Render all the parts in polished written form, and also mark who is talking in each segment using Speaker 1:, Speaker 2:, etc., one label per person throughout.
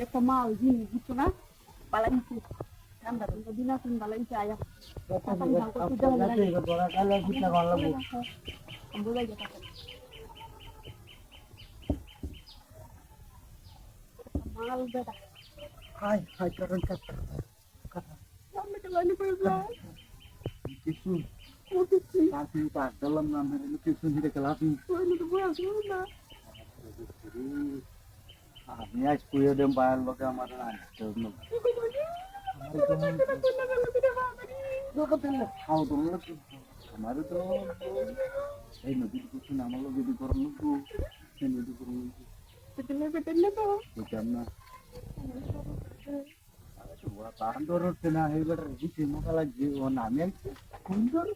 Speaker 1: একটা মাল জিনিস বুঝছো না পালাইছি ঠান্ডা তো দিন আসুন পালাইছি আয়া বোঝাই যেতে মাল বেটা
Speaker 2: হাই হাই কারণ
Speaker 1: আমি তো লাইনে পড়ে যাই
Speaker 2: কিছু
Speaker 1: ও কিছু
Speaker 2: কাটি কাট দিলাম না আমি কিছু দিতে গেলাম
Speaker 1: ওই তো বয়স না
Speaker 2: আমি আজ কুয়ে দেম বাইর লোকে আমার আসতে হলো খাও তো আমার তো এই নদী কিছু নামার লোক যদি করল তো সেই নদী করল
Speaker 1: পেটেলে তো
Speaker 2: বুঝলাম না ওরা তার ধরতে না এবার রেখেছি মোকালা যে ও নামে সুন্দর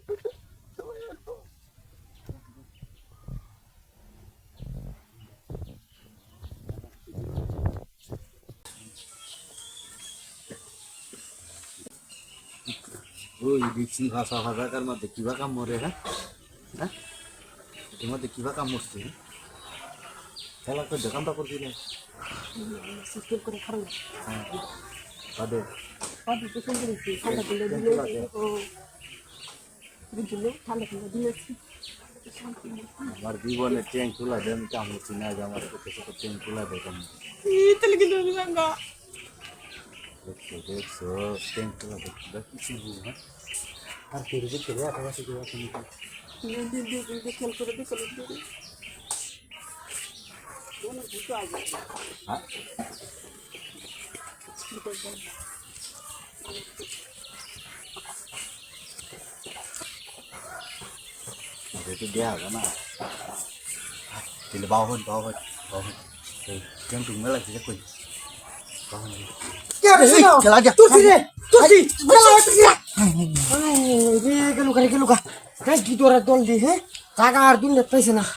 Speaker 2: ওই দেখছি ভাষা ভাষাকার মধ্যে কিবা কাম মরে হ্যাঁ হ্যাঁ এর মধ্যে কিবা কাম মরছে খেলা তো দেখানটা করছি না
Speaker 1: সিস্টেম করে খারাপ
Speaker 2: হ্যাঁ বাদে
Speaker 1: পাঁচ তো সুন্দর হয়েছে ঠান্ডা দিলে দিলে ও বুঝলো ঠান্ডা দিলে দিয়েছি
Speaker 2: আমার জীবনে ট্রেন খোলা দেন কাম হচ্ছে না যে আমার চোখে চোখে ট্রেন খোলা দেখেন
Speaker 1: ইতলে কিন্তু রঙা
Speaker 2: দেখছো দেখছো ট্রেন খোলা দেখছো কিছু হ্যাঁ আর ফিরে যেতে রে আশেপাশে কেউ আছে নাকি
Speaker 1: দিন খেল করে দিতে মনে বুঝতে আসবে
Speaker 2: হ্যাঁ itu dia karena di bawah yang tunggu lagi saya pun bawah
Speaker 1: ya
Speaker 2: jalan aja
Speaker 1: tuh sini jalan ini kalau kali kayak gitu orang tol di he jaga arjun lihat sana